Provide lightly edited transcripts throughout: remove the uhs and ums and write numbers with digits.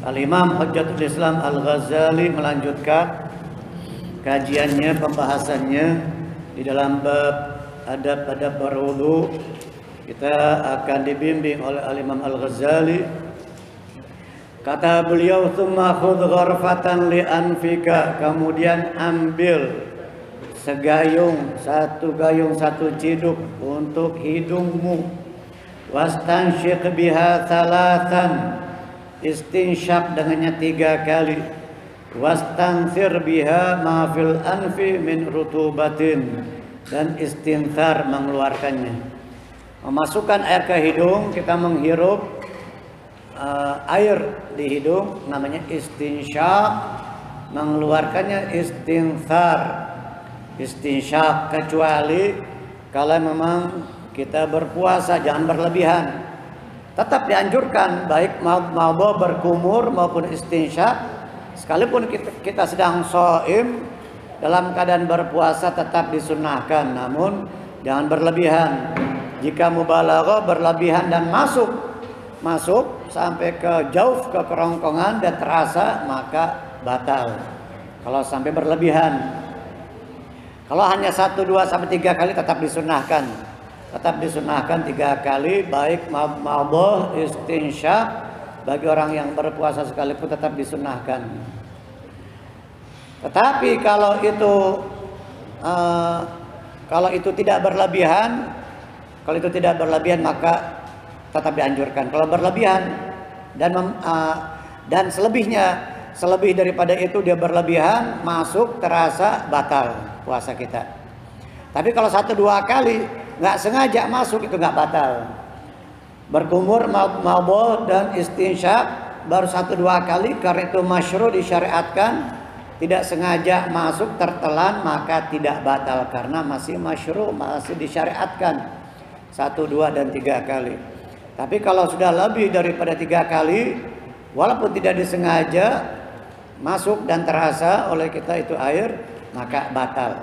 Al-Imam Hujjatul Islam Al-Ghazali melanjutkan kajiannya, pembahasannya di dalam bab adab-adab berwudu. Kita akan dibimbing oleh Al-Imam Al-Ghazali. Kata beliau, "Tsumma khudh gharfatan li anfika." Kemudian ambil satu gayung satu ciduk untuk hidungmu. Wastansyiq biha thalathan. Istinsyak dengannya 3 kali. Wastanthir biha ma fil anfi min rutubatin, dan istinthar mengeluarkannya. Memasukkan air ke hidung, kita menghirup air di hidung, namanya istinsyak. Mengeluarkannya istinthar. Istinsyak kecuali kalau memang kita berpuasa, jangan berlebihan. Tetap dianjurkan baik mabuk berkumur maupun istinsyak, sekalipun kita sedang shaim dalam keadaan berpuasa tetap disunahkan, namun jangan berlebihan. Jika mubalaghah berlebihan dan masuk sampai ke jauh, ke kerongkongan dan terasa, maka batal. Kalau sampai berlebihan, kalau hanya 1, 2 sampai 3 kali tetap disunahkan. Tetap disunahkan 3 kali, baik mabuk, istinsyak, bagi orang yang berpuasa sekalipun tetap disunahkan. Tetapi kalau itu tidak berlebihan, maka tetap dianjurkan. Kalau berlebihan dan selebih daripada itu dia berlebihan, masuk terasa, batal puasa kita. Tapi kalau 1, 2 kali nggak sengaja masuk, itu nggak batal. Berkumur, mabuk dan istinsyak baru 1, 2 kali, karena itu masyru' disyariatkan. Tidak sengaja masuk tertelan maka tidak batal, karena masih masyru', masih disyariatkan 1, 2 dan 3 kali. Tapi kalau sudah lebih daripada 3 kali, walaupun tidak disengaja masuk dan terasa oleh kita itu air, maka batal.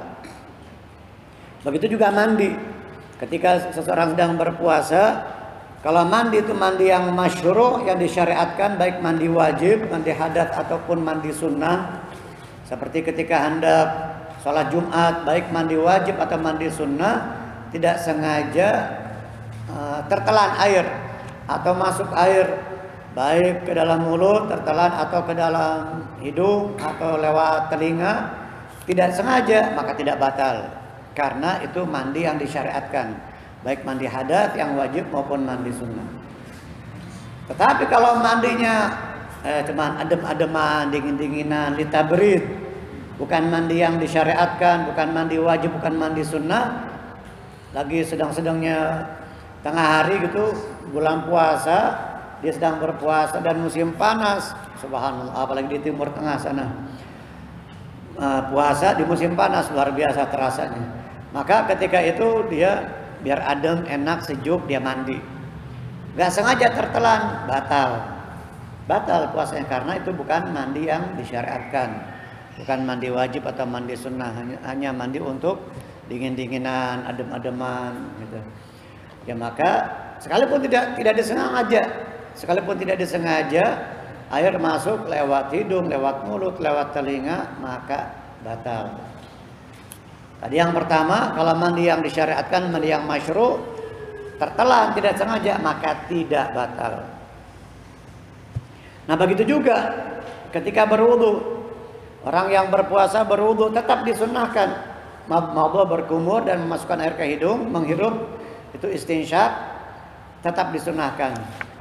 Begitu juga mandi. Ketika seseorang sedang berpuasa, kalau mandi itu mandi yang masyru', yang disyariatkan, baik mandi wajib, mandi hadat ataupun mandi sunnah. Seperti ketika hendak sholat Jumat, baik mandi wajib atau mandi sunnah, tidak sengaja tertelan air atau masuk air, baik ke dalam mulut tertelan atau ke dalam hidung atau lewat telinga, tidak sengaja, maka tidak batal. Karena itu mandi yang disyariatkan, baik mandi hadat yang wajib maupun mandi sunnah. Tetapi kalau mandinya cuman adem-ademan, dingin-dinginan, litabrid, bukan mandi yang disyariatkan, bukan mandi wajib, bukan mandi sunnah, lagi sedang-sedangnya tengah hari gitu, bulan puasa, dia sedang berpuasa dan musim panas, subhanallah, apalagi di timur tengah sana, puasa di musim panas luar biasa terasanya. Maka ketika itu dia biar adem, enak, sejuk, dia mandi. Gak sengaja tertelan, batal puasanya, karena itu bukan mandi yang disyariatkan, bukan mandi wajib atau mandi sunnah, hanya mandi untuk dingin-dinginan, adem-ademan gitu. Ya maka sekalipun tidak disengaja air masuk lewat hidung, lewat mulut, lewat telinga, maka batal. Tadi yang pertama, kalau mandi yang disyariatkan, mandi yang masyru', tertelan tidak sengaja, maka tidak batal. Nah begitu juga ketika berwudu, orang yang berpuasa berwudu tetap disunahkan mabuk, berkumur dan memasukkan air ke hidung, menghirup, itu istinsyak, tetap disunahkan,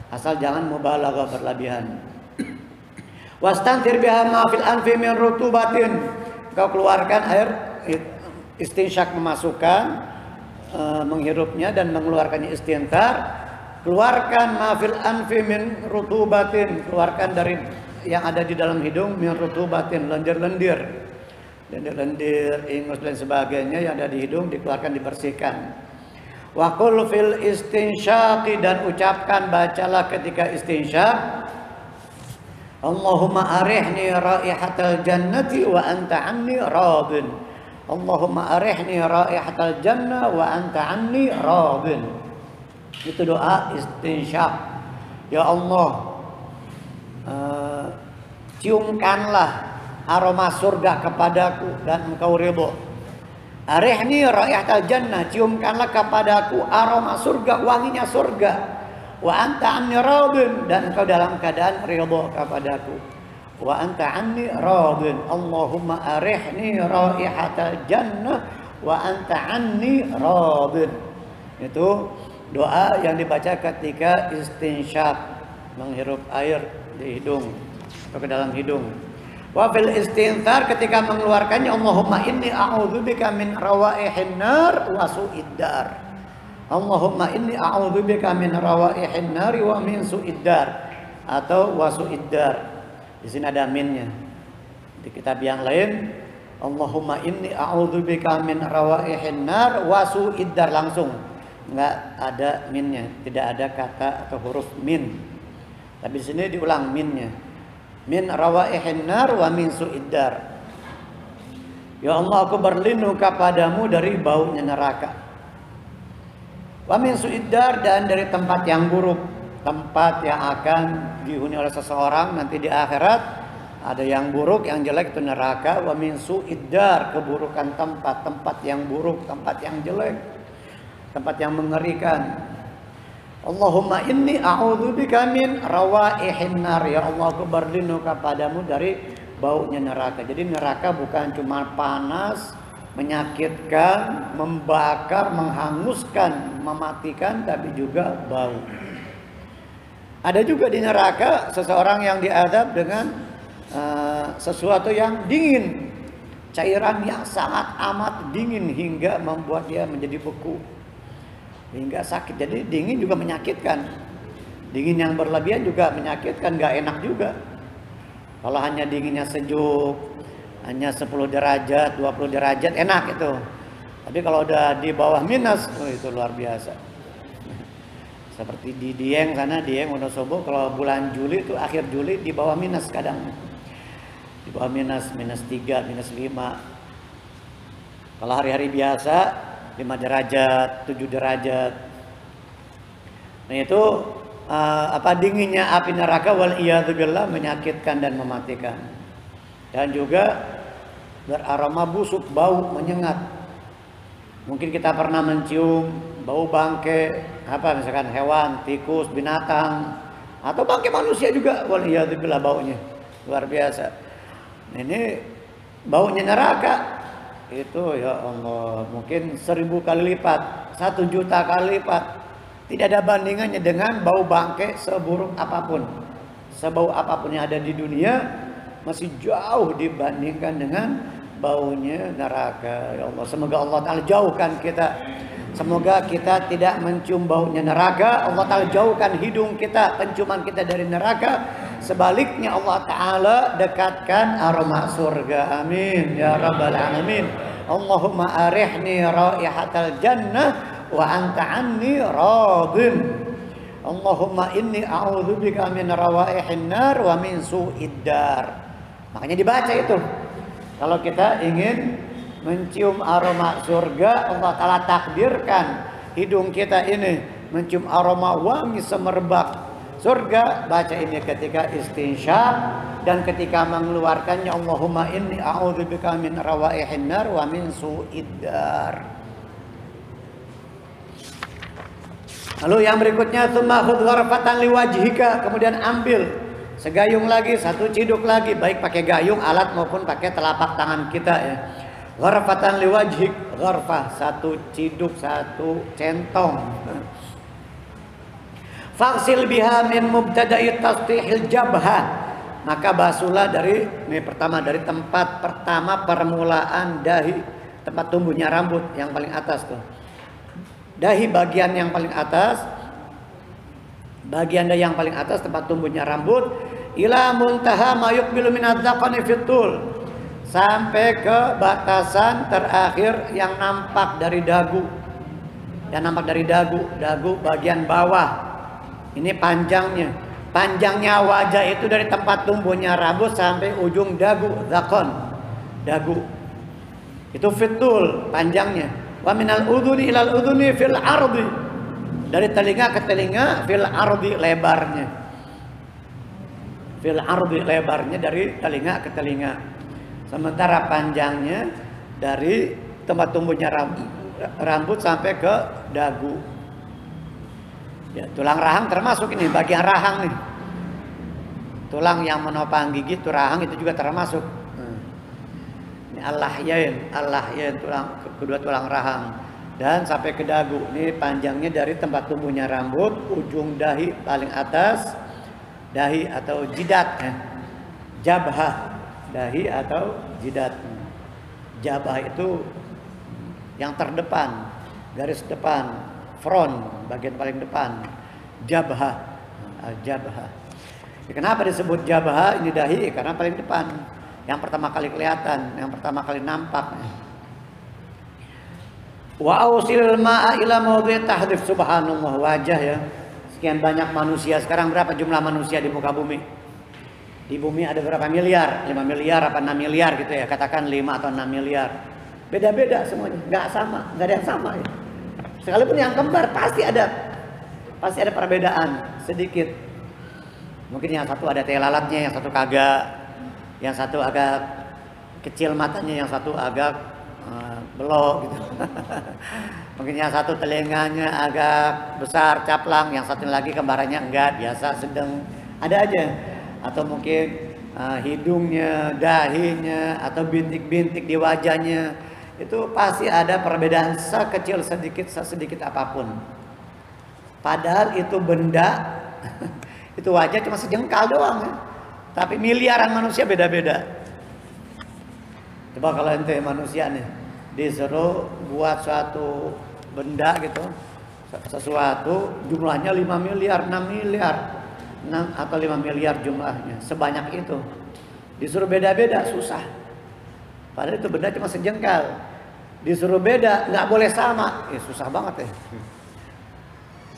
asal jangan mubalaghah berlebihan. Wastanthir biha ma fil anfi min rutubatin. Kau keluarkan air, istinsyak memasukkan, menghirupnya dan mengeluarkannya istinthar. Keluarkan ma fil anfi min rutubatin, keluarkan dari yang ada di dalam hidung, min rutubatin, lendir-lendir, ingus dan sebagainya yang ada di hidung dikeluarkan, dibersihkan. Wa qul fil istinsyaqi, dan ucapkan, bacalah ketika istinsyak, Allahumma arihni raihatal jannati wa anta anni radin. Allahumma arihni raihatal jannah wa anta anni radin. Itu doa istinsyak. Ya Allah, ciumkanlah aroma surga kepadaku dan engkau ridho. Arihni raihatal jannah, ciumkanlah kepadaku aroma surga, wanginya surga. Wa anta anni radin, dan engkau dalam keadaan ridho kepadaku. Wa anta anni radin. Allahumma arihni raihatal jannah wa anta anni radin. Itu doa yang dibaca ketika istinsyaq, menghirup air di hidung atau ke dalam hidung. Wa fil istinthar, ketika mengeluarkannya, Allahumma inni a'udzubika min rawaihin nar wa su'id dar. Allahumma inni a'udzubika min rawaihin nar wa min su'id dar, atau wa su'id dar. Di sini ada minnya. Di kitab yang lain, Allahumma inni a'udzubika min rawaihin nar wa su'id dar, langsung. Enggak ada minnya, tidak ada kata atau huruf min. Tapi di sini diulang minnya. Min rawaihin nar wa min su'id dar. Ya Allah, aku berlindung kepadamu dari baunya neraka. Wa min su'id dar, dan dari tempat yang buruk, tempat yang akan dihuni oleh seseorang nanti di akhirat. Ada yang buruk, yang jelek, itu neraka. Wa min su'id dar, keburukan tempat, tempat yang buruk, tempat yang jelek, tempat yang mengerikan. Allahumma inni a'udzubika min rawaihin nar. Ya Allah, aku berlindung kepadamu dari baunya neraka. Jadi neraka bukan cuma panas, menyakitkan, membakar, menghanguskan, mematikan, tapi juga bau. Ada juga di neraka seseorang yang diazab dengan sesuatu yang dingin, cairan yang sangat amat dingin hingga membuat dia menjadi beku, hingga sakit. Jadi dingin juga menyakitkan. Dingin yang berlebihan juga menyakitkan, gak enak juga. Kalau hanya dinginnya sejuk, hanya 10 derajat, 20 derajat, enak itu. Tapi kalau udah di bawah minus, itu luar biasa. Seperti di Dieng sana, Dieng Wonosobo, kalau bulan Juli itu, akhir Juli di bawah minus kadang. Di bawah minus, minus 3, minus 5. Kalau hari-hari biasa 5 derajat, 7 derajat. Nah itu dinginnya api neraka, wal iyadzubillah, menyakitkan dan mematikan. Dan juga beraroma busuk, bau menyengat. Mungkin kita pernah mencium bau bangke, misalkan hewan, tikus, binatang, atau bangke manusia juga, wal iyadzubillah, baunya luar biasa. Nah, ini baunya neraka. Itu ya Allah, mungkin 1000 kali lipat, 1 juta kali lipat. Tidak ada bandingannya dengan bau bangke, seburuk apapun, sebau apapun yang ada di dunia, masih jauh dibandingkan dengan baunya neraka. Ya Allah, semoga Allah Ta'ala jauhkan kita. Semoga kita tidak mencium baunya neraka. Allah Ta'ala jauhkan hidung kita, penciuman kita dari neraka. Sebaliknya Allah Ta'ala dekatkan aroma surga. Amin ya rabbal alamin. Allahumma arihni raihatal jannah wa anta anni radin. Allahumma inni a'udzubika min rawaihin nar wa min su'id dar. Makanya dibaca itu. Kalau kita ingin mencium aroma surga, Allah Ta'ala takdirkan hidung kita ini mencium aroma wangi semerbak surga. Baca ini ketika istinsyaq dan ketika mengeluarkannya, Allahumma inni a'udzubika min rawaihin nar wa min su'id dar. Lalu yang berikutnya, tsumma khudh gharfatan liwajhika, kemudian ambil segayung lagi, 1 ciduk lagi, baik pakai gayung alat maupun pakai telapak tangan kita ya. Gharfatan liwajhik, gharfah 1 ciduk, 1 centong. Faghsil biha min mubtada'i tasthihil jabha, maka basuhlah dari ini pertama, dari tempat pertama permulaan dahi, tempat tumbuhnya rambut yang paling atas tuh. Dahi bagian yang paling atas, bagian dahi yang paling atas tempat tumbuhnya rambut, ila muntaha ma yuqbilu min adzaqani fitul, sampai ke batasan terakhir yang nampak dari dagu. Dan nampak dari dagu bagian bawah. Ini panjangnya. Panjangnya wajah itu dari tempat tumbuhnya rambut sampai ujung dagu, zakon, dagu. Itu fitul panjangnya. Wa minal udhuni ilal udhuni fil ardi, dari telinga ke telinga, fil ardi, lebarnya. fil ardi, lebarnya dari telinga ke telinga, sementara panjangnya dari tempat tumbuhnya rambut sampai ke dagu. Ya, tulang rahang termasuk ini, bagian rahang nih. Tulang yang menopang gigi itu rahang, itu juga termasuk. Ini al-lahyain, tulang, kedua tulang rahang dan sampai ke dagu. Ini panjangnya dari tempat tumbuhnya rambut, ujung dahi paling atas, dahi atau jidat, jabhah, dahi atau jidat. Jabhah itu yang terdepan, garis depan, front, bagian paling depan. Jabhah, jabhah. Kenapa disebut jabhah? Ini dahi karena paling depan, yang pertama kali kelihatan, yang pertama kali nampak. Wa ausil ma'a ila mawdi' tahdhif, subhanallah, wajah ya. Sekian banyak manusia sekarang, berapa jumlah manusia di muka bumi? Di bumi ada berapa miliar? 5 miliar apa 6 miliar gitu ya, katakan 5 atau 6 miliar. Beda-beda semuanya, nggak sama, nggak ada yang sama ya. Sekalipun yang kembar pasti ada perbedaan sedikit. Mungkin yang satu ada tai lalatnya, yang satu kagak, yang satu agak kecil matanya, yang satu agak belok gitu. Mungkin yang satu telinganya agak besar caplang, yang satu lagi kembarannya enggak, biasa sedang, ada aja. Atau mungkin hidungnya, dahinya, atau bintik-bintik di wajahnya, itu pasti ada perbedaan sekecil sedikit apapun. Padahal itu benda itu wajah cuma sejengkal doang ya. Tapi miliaran manusia beda-beda. Coba kalau ente manusia nih disuruh buat suatu benda gitu, sesuatu jumlahnya 5 miliar, 6 miliar, 6 atau 5 miliar jumlahnya, sebanyak itu, disuruh beda-beda susah. Padahal itu benda cuma sejengkal, disuruh beda, nggak boleh sama, ya susah banget ya.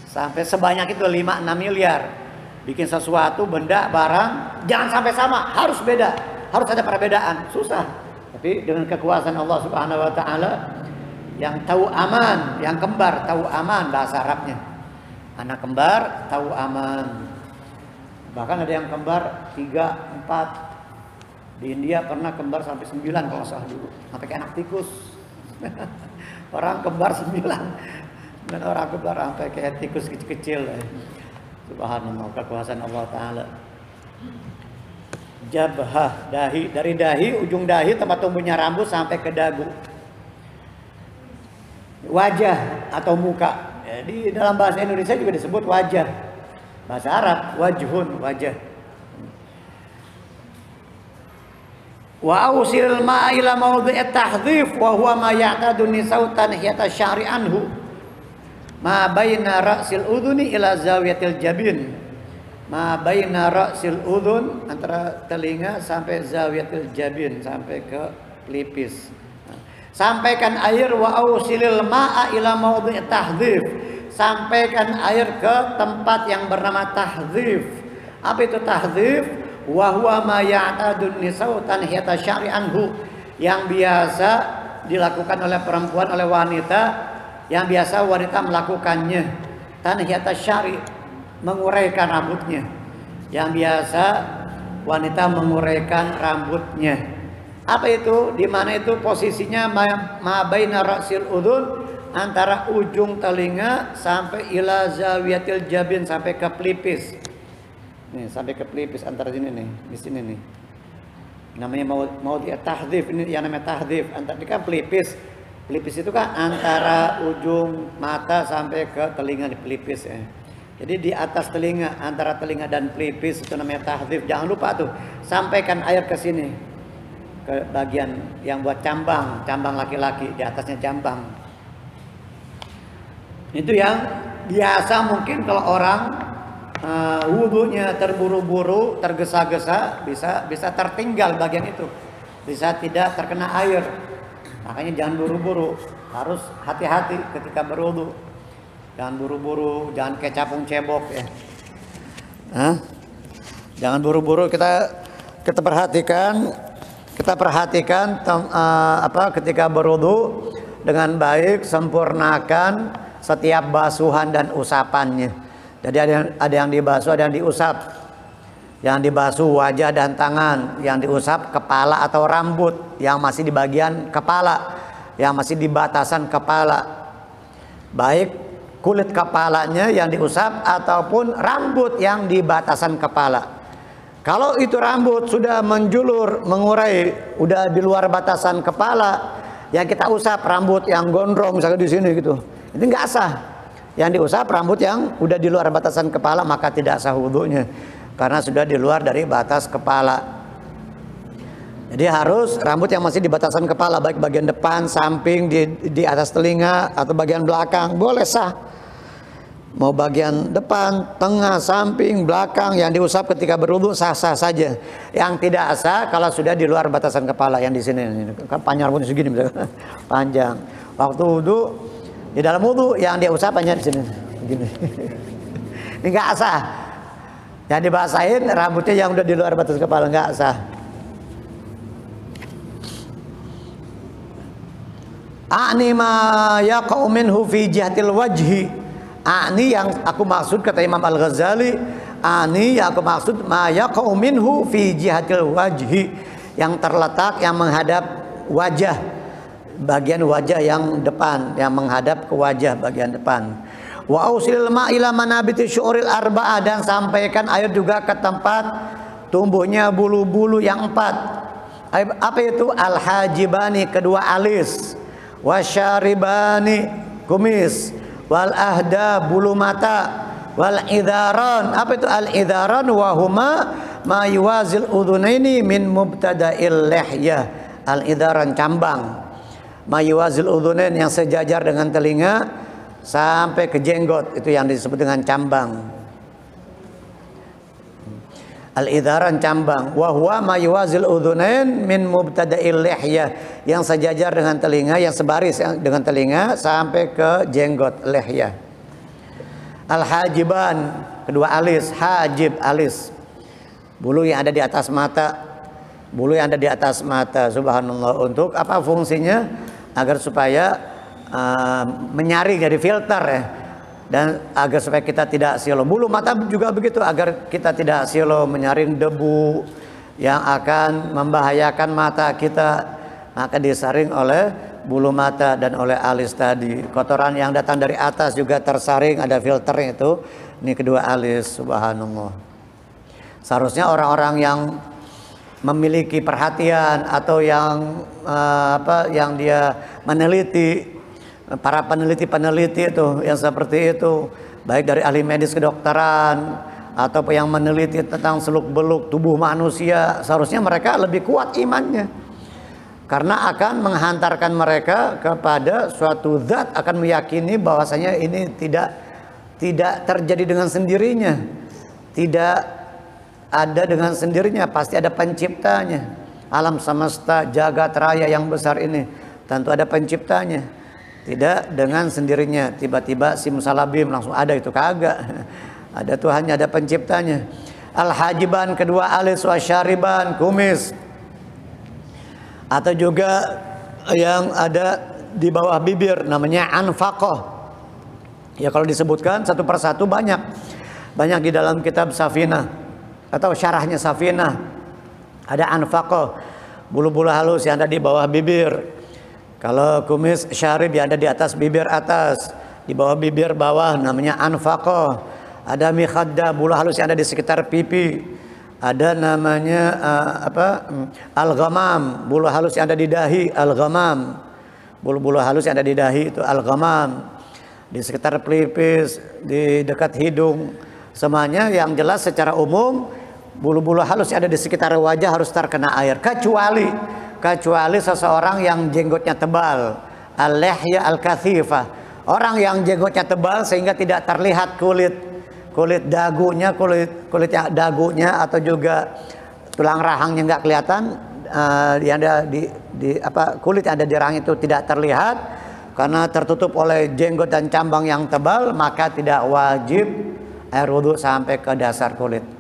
Sampai sebanyak itu 5-6 miliar, bikin sesuatu benda barang jangan sampai sama, harus beda, harus ada perbedaan, susah. Tapi dengan kekuasaan Allah Subhanahu wa taala yang tahu aman, yang kembar tahu aman, bahasa Arabnya. Anak kembar tahu aman. Bahkan ada yang kembar 3, 4. Di India pernah kembar sampai 9 kalau salah dulu. Sampai kayak anak tikus. Orang kembar 9. Dan orang kembar sampai kayak tikus kecil-kecil. Subhanallah, kekuasaan Allah taala. Jabhah, dahi, dari dahi, ujung dahi tempat tumbuhnya rambut sampai ke dagu. Wajah atau muka. Jadi dalam bahasa Indonesia juga disebut wajah. Bahasa Arab wajhun, wajah. Wa ausil ma'a ila mawdhi'at tahdhif wa huwa ma ya'tadu nisautan hiyata sya'ri anhu ma baina ra'sil udhuni ila zawiyatil jabin. Ma baina ra'sil udhun, antara telinga sampai zawiyatil jabin, sampai ke pelipis. Sampaikan air, wa ausilil ma'a ila mawdhi'at tahdhif, sampaikan air ke tempat yang bernama tahdhif. Apa itu tahdhif? Wa huwa ma ya'tadun nisa'u tanhiyata sya'ri anhu, yang biasa dilakukan oleh perempuan, oleh wanita, yang biasa wanita melakukannya. Tanhiyata sya'ri, menguraikan rambutnya, yang biasa wanita menguraikan rambutnya. Apa itu? Di mana itu posisinya? Ma baina ra'sil udhun, antara ujung telinga sampai ila zawiyatil jabin, sampai ke pelipis. Nih, sampai ke pelipis, antara sini nih, di sini nih. Namanya mau dia tahdhif, ini yang namanya tahdhif. Antara ini kan pelipis. Pelipis itu kan antara ujung mata sampai ke telinga, di pelipis ya. Jadi di atas telinga, antara telinga dan pelipis, itu namanya tahdhif. Jangan lupa tuh, sampaikan air ke sini, ke bagian yang buat cambang, cambang laki-laki, di atasnya cambang. Itu yang biasa mungkin kalau orang wudhunya terburu-buru, tergesa-gesa, bisa tertinggal bagian itu, bisa tidak terkena air. Makanya jangan buru-buru, harus hati-hati ketika berwudhu. Jangan buru-buru, jangan kayak capung cebok ya. Jangan buru-buru, kita perhatikan ketika berwudu dengan baik, sempurnakan setiap basuhan dan usapannya. Jadi ada yang dibasuh, ada yang diusap. yang dibasuh wajah dan tangan, yang diusap kepala atau rambut yang masih di bagian kepala, yang masih di batasan kepala, baik kulit kepalanya yang diusap ataupun rambut yang di batasan kepala. Kalau itu rambut sudah menjulur, mengurai, udah di luar batasan kepala, yang kita usap rambut yang gondrong misalnya di sini gitu, itu nggak sah. Yang diusap rambut yang udah di luar batasan kepala, maka tidak sah wudunya karena sudah di luar dari batas kepala. Jadi harus rambut yang masih di batasan kepala, baik bagian depan, samping, di atas telinga atau bagian belakang, boleh sah. Mau bagian depan, tengah, samping, belakang, yang diusap ketika berwudu sah-sah saja. Yang tidak sah kalau sudah di luar batasan kepala, yang di sini, panjang rambutnya segini, panjang. Waktu wudu, di dalam wudu yang dia usap hanya di sini, begini. Ini nggak sah. Yang dibasahin rambutnya yang udah di luar batas kepala, nggak sah. A'ni ma yaqa'u minhu fi jihatil wajhi. A'ni yang aku maksud, kata Imam Al-Ghazali, A'ni yang aku maksud ma yaqa'u minhu fi jihatil wajhi, yang terletak, yang menghadap wajah, bagian wajah yang depan, yang menghadap ke wajah bagian depan. Wa ausilil ma'ila manabiti syu'uril arba'ah, dan sampaikan air juga ke tempat tumbuhnya bulu-bulu yang 4. Apa itu? Al-hajibani, kedua alis, wasyaribani, kumis, wal ahda, bulu mata, wal idharan. Apa itu al-idharan? Wa huma ma yuwazil udhunaini min mubtada'il lihyah. Al-idharan cambang, ma yuwazil udhunain, yang sejajar dengan telinga sampai ke jenggot, itu yang disebut dengan cambang. Al-idharan cambang. Wa huwa ma yuwazil udhunain min mubtada'il lihyah, yang sejajar dengan telinga, yang sebaris dengan telinga sampai ke jenggot, lihyah. Al-hajiban, kedua alis, hajib, alis, bulu yang ada di atas mata, bulu yang ada di atas mata. Subhanallah. Untuk apa fungsinya? Agar supaya menyaring, jadi filter ya, dan agar supaya kita tidak silau. Bulu mata juga begitu, agar kita tidak silau, menyaring debu yang akan membahayakan mata kita, maka disaring oleh bulu mata dan oleh alis tadi. Kotoran yang datang dari atas juga tersaring, ada filternya itu. Ini kedua alis. Subhanallah. Seharusnya orang-orang yang memiliki perhatian atau yang yang dia meneliti, para peneliti-peneliti itu yang seperti itu, baik dari ahli medis kedokteran atau yang meneliti tentang seluk-beluk tubuh manusia, seharusnya mereka lebih kuat imannya, karena akan menghantarkan mereka kepada suatu zat, akan meyakini bahwasanya ini tidak terjadi dengan sendirinya, tidak ada dengan sendirinya, pasti ada penciptanya. Alam semesta jagat raya yang besar ini tentu ada penciptanya. Tidak dengan sendirinya, tiba-tiba simsalabim langsung ada, itu kagak. Ada Tuhannya, ada penciptanya. Al-hajiban, kedua alis, wasyariban, kumis, atau juga yang ada di bawah bibir, namanya anfaqah. Ya kalau disebutkan satu persatu banyak di dalam kitab Safinah atau syarahnya Safinah. Ada anfaqah, bulu-bulu halus yang ada di bawah bibir. Kalau kumis, syarib yang ada di atas bibir atas, di bawah bibir bawah, namanya anfaqah. Ada mikhadda, bulu halus yang ada di sekitar pipi. Ada namanya al-ghamam, bulu halus yang ada di dahi, al-ghamam. Bulu-bulu halus yang ada di dahi itu al-ghamam. Di sekitar pelipis, di dekat hidung, semuanya yang jelas secara umum bulu-bulu halus yang ada di sekitar wajah harus terkena air, kecuali seseorang yang jenggotnya tebal, al-lihya al-kathifah, orang yang jenggotnya tebal sehingga tidak terlihat kulit dagunya, kulit dagunya atau juga tulang rahangnya nggak kelihatan, yang ada kulit yang ada di rahang itu tidak terlihat karena tertutup oleh jenggot dan cambang yang tebal, maka tidak wajib air wudhu sampai ke dasar kulit.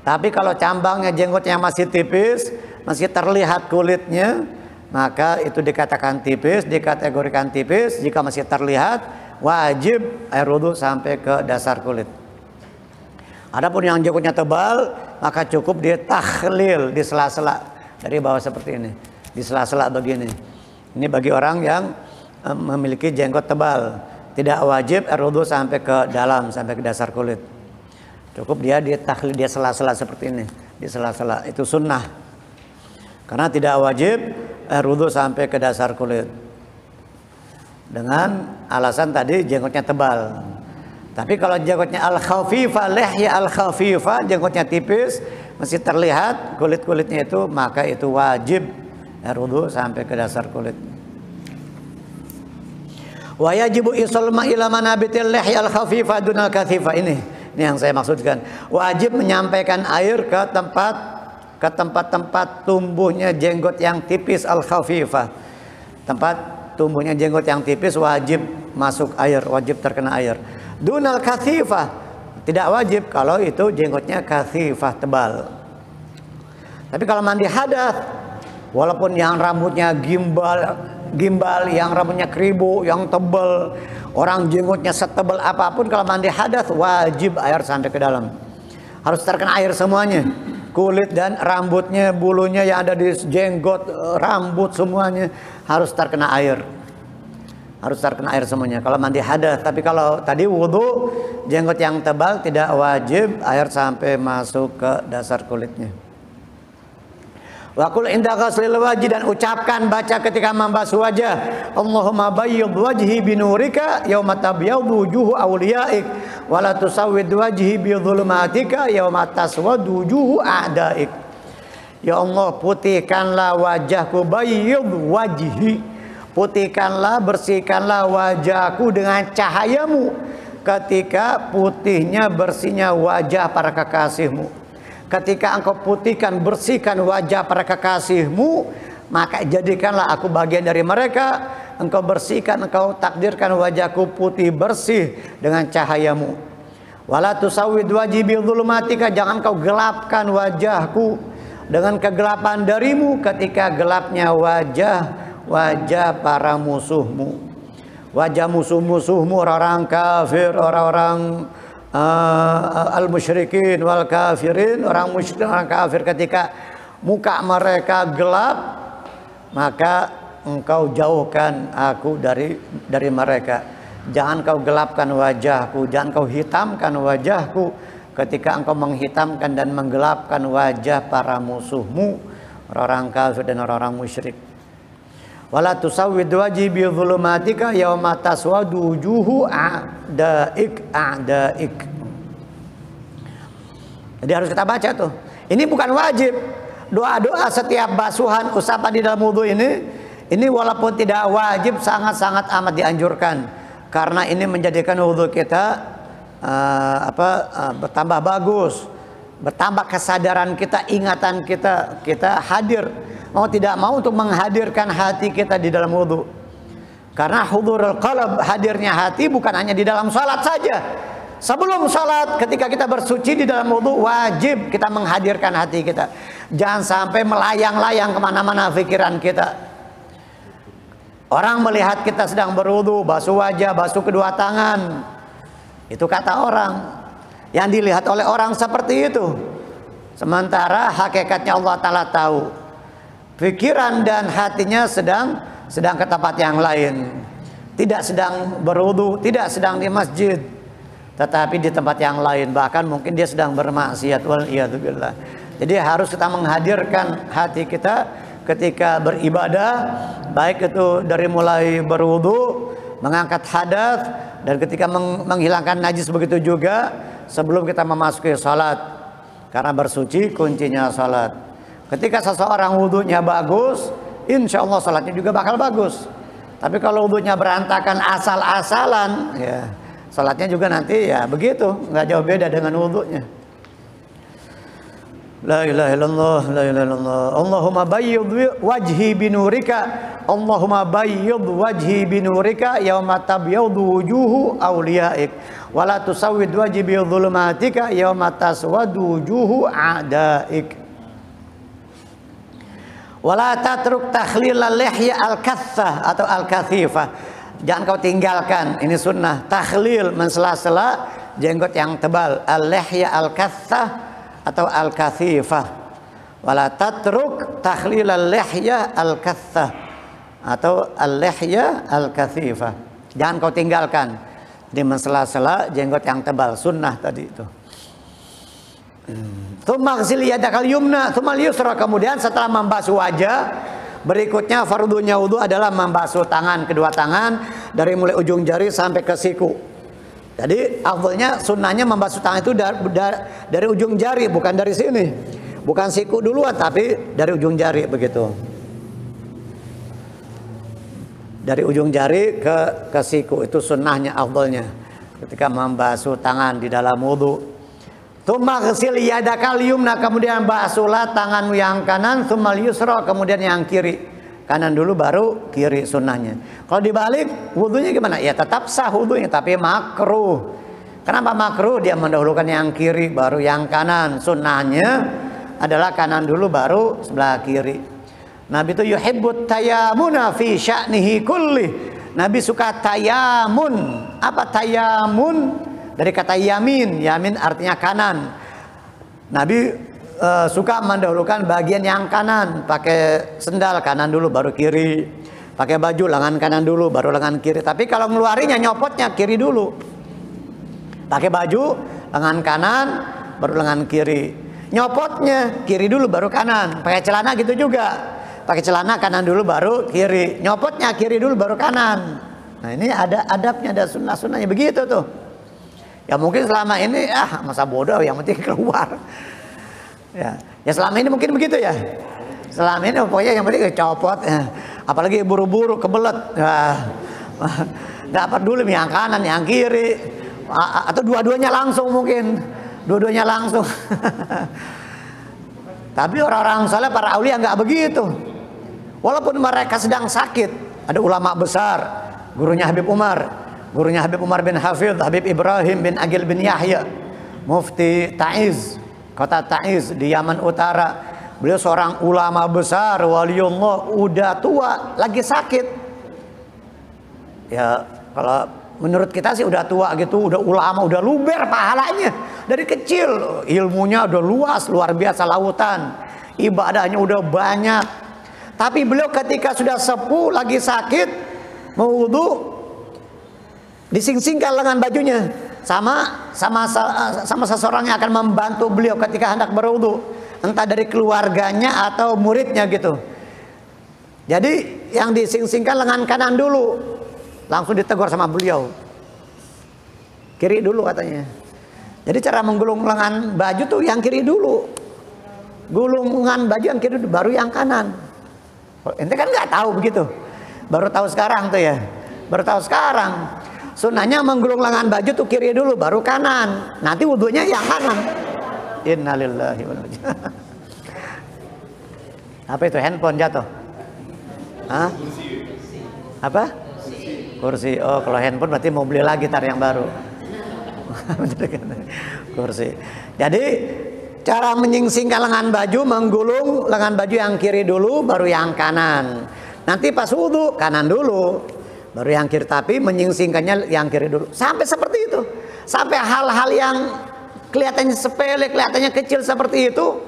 Tapi kalau cambangnya, jenggotnya masih tipis, masih terlihat kulitnya, maka itu dikatakan tipis, dikategorikan tipis. Jika masih terlihat, wajib air wudhu sampai ke dasar kulit. Adapun yang jenggotnya tebal, maka cukup dia takhlil di sela-sela dari bawah seperti ini, di sela-sela begini. Ini bagi orang yang memiliki jenggot tebal, tidak wajib wudu sampai ke dalam, sampai ke dasar kulit. Cukup dia takhlil, dia sela-sela seperti ini, di sela-sela. Itu sunnah. Karena tidak wajib wudu sampai ke dasar kulit. Dengan alasan tadi jenggotnya tebal. Tapi kalau jenggotnya al-khafifah, lihya al-khafifah, jenggotnya tipis, masih terlihat kulit-kulitnya itu, maka itu wajib wudu sampai ke dasar kulit. Wa yajibu isalma ila manabitil lihya al-khafifah dunal kathifah. Ini yang saya maksudkan. Wajib menyampaikan air ke tempat-tempat tumbuhnya jenggot yang tipis al-khafifah. Tempat tumbuhnya jenggot yang tipis wajib masuk air, wajib terkena air. Dunal kathifah tidak wajib kalau itu jenggotnya kathifah, tebal. Tapi kalau mandi hadas, walaupun yang rambutnya gimbal, yang rambutnya keribu, yang tebal, orang jenggotnya setebal apapun, kalau mandi hadas wajib air sampai ke dalam. Harus terkena air semuanya. Kulit dan rambutnya, bulunya yang ada di jenggot, rambut semuanya harus terkena air. Harus terkena air semuanya kalau mandi hadas. Tapi kalau tadi wudu, jenggot yang tebal tidak wajib air sampai masuk ke dasar kulitnya. Wa qul inda ghaslil wajhi, dan ucapkan, baca ketika membasuh wajah, Allahumma bayyid wajhi binurika yauma tabyaddu wujuhu awliyaik wa la tusawwid wajhi bi dhulumatika yauma taswaddu wujuhu a'daik. Ya Allah, putihkanlah wajahku, bayyid wajhi, putihkanlah, bersihkanlah wajahku dengan cahayamu ketika putihnya, bersihnya wajah para kekasihmu. Ketika engkau putihkan, bersihkan wajah para kekasihmu, maka jadikanlah aku bagian dari mereka. Engkau bersihkan, engkau takdirkan wajahku putih bersih dengan cahayamu. Wala tusawwid wajhi bi dhulumatika, jangan kau gelapkan wajahku dengan kegelapan darimu ketika gelapnya wajah para musuhmu. Wajah musuh-musuhmu, orang kafir, orang-orang al-musyrikin wal kafirin, orang musyrik, orang kafir, ketika muka mereka gelap, maka engkau jauhkan aku dari mereka. Jangan kau gelapkan wajahku, jangan kau hitamkan wajahku ketika engkau menghitamkan dan menggelapkan wajah para musuhmu, orang kafir dan orang musyrik. Wala tusawwid wajhi bi dhulumatika yauma taswadu wujuhu a'daik. Jadi harus kita baca tuh. Ini bukan wajib. Doa-doa setiap basuhan, usapan di dalam wudu ini walaupun tidak wajib, sangat-sangat amat dianjurkan, karena ini menjadikan wudu kita bertambah bagus, bertambah kesadaran kita, ingatan kita hadir, mau tidak mau untuk menghadirkan hati kita di dalam wudu. Karena hudurul qalb, hadirnya hati bukan hanya di dalam salat saja. Sebelum salat, ketika kita bersuci di dalam wudu, wajib kita menghadirkan hati kita. Jangan sampai melayang-layang kemana-mana pikiran kita. Orang melihat kita sedang berwudu, basuh wajah, basuh kedua tangan, itu kata orang. Yang dilihat oleh orang seperti itu. Sementara hakikatnya Allah Ta'ala tahu. Pikiran dan hatinya sedang ke tempat yang lain. Tidak sedang berwudu, tidak sedang di masjid, tetapi di tempat yang lain. Bahkan mungkin dia sedang bermaksiat, waliyadzubillah. Jadi harus kita menghadirkan hati kita ketika beribadah, baik itu dari mulai berwudu, mengangkat hadas, dan ketika menghilangkan najis, begitu juga sebelum kita memasuki salat. Karena bersuci kuncinya salat. Ketika seseorang wudunya bagus, insya Allah salatnya juga bakal bagus. Tapi kalau wudunya berantakan, asal-asalan, ya salatnya juga nanti ya begitu, nggak jauh beda dengan wudunya. La ilaha illallah, la ilaha illallah. Allahumma bayyid wajhi binurika, Allahumma bayyid wajhi binurika yauma tabyaddu wujuhu awliyaik wa la tusawwid wajhi bi dhulumatika yauma taswaddu wujuhu a'daik. Wala tatruk takhlil al-lihya al-kathah atau al-kathifah. Jangan kau tinggalkan, ini sunnah, takhlil, mensela-sela jenggot yang tebal. Al-lihya al-kathah atau al-kathifah. Wala tatruk takhlilal lihyah al-kathah atau al-lihyah al-kathifah. Jangan kau tinggalkan di mensela-sela jenggot yang tebal, sunnah tadi itu. Tsumma ghsil yadakal yumna tsumma yusra, kemudian setelah membasuh wajah, berikutnya fardunya wudu adalah membasuh tangan, kedua tangan dari mulai ujung jari sampai ke siku. Jadi afdalnya sunnahnya membasuh tangan itu dari ujung jari, bukan dari sini. Bukan siku duluan tapi dari ujung jari begitu. Dari ujung jari ke siku itu sunnahnya afdalnya ketika membasuh tangan di dalam wudu. Tsumma ghsil yadakal yumna, kemudian basuhlah tanganmu yang kanan, tsummal yusra, kemudian yang kiri. Kanan dulu baru kiri sunnahnya. Kalau dibalik wudunya gimana? Ya tetap sah wudunya tapi makruh. Kenapa makruh? Dia mendahulukan yang kiri baru yang kanan. Sunnahnya adalah kanan dulu baru sebelah kiri. Nabi itu yuhibbut tayamuna fi sya'nihi kulli. Nabi suka tayamun. Apa tayamun? Dari kata yamin, yamin artinya kanan. Nabi suka mendahulukan bagian yang kanan, pakai sendal kanan dulu baru kiri, pakai baju lengan kanan dulu baru lengan kiri. Tapi kalau ngeluarinya nyopotnya kiri dulu. Pakai baju lengan kanan baru lengan kiri. Nyopotnya kiri dulu baru kanan. Pakai celana gitu juga. Pakai celana kanan dulu baru kiri. Nyopotnya kiri dulu baru kanan. Nah ini ada adabnya, ada sunnah-sunnahnya begitu tuh. Ya mungkin selama ini masa bodoh yang penting keluar. Ya selama ini mungkin begitu ya. Selama ini pokoknya yang penting copot. Ya. Apalagi buru-buru kebelet. Nggak peduli yang kanan, yang kiri, atau dua-duanya langsung mungkin. Dua-duanya langsung. Tapi orang-orang saleh, para aulia nggak begitu. Walaupun mereka sedang sakit, ada ulama besar, gurunya Habib Umar. Gurunya Habib Umar bin Hafidh, Habib Ibrahim bin Agil bin Yahya, Mufti Ta'iz, kota Ta'iz di Yaman Utara. Beliau seorang ulama besar, waliullah, udah tua, lagi sakit. Ya kalau menurut kita sih udah tua gitu, udah ulama, udah luber pahalanya. Dari kecil ilmunya udah luas, luar biasa lautan. Ibadahnya udah banyak. Tapi beliau ketika sudah sepuh, lagi sakit, mau wudu, dising-singkan lengan bajunya sama seseorang yang akan membantu beliau ketika hendak berwudu, entah dari keluarganya atau muridnya gitu. Jadi yang dising-singkan lengan kanan dulu, langsung ditegur sama beliau, kiri dulu katanya. Jadi cara menggulung lengan baju tuh yang kiri dulu, gulung lengan baju yang kiri dulu, baru yang kanan. Ente kan nggak tahu begitu, baru tahu sekarang tuh ya, baru tahu sekarang. Sunnahnya menggulung lengan baju tuh kiri dulu baru kanan. Nanti wudunya yang kanan. Innalillahi wa inna ilaihi raji'un. Apa itu, handphone jatuh? Hah? Apa? Kursi. Oh, kalau handphone berarti mau beli lagi tar yang baru. Kursi. Jadi cara menyingsingkan lengan baju, menggulung lengan baju yang kiri dulu baru yang kanan. Nanti pas wudu kanan dulu baru yang kiri, tapi menyingsingkannya yang kiri dulu. Sampai seperti itu. Sampai hal-hal yang kelihatannya sepele, kelihatannya kecil seperti itu,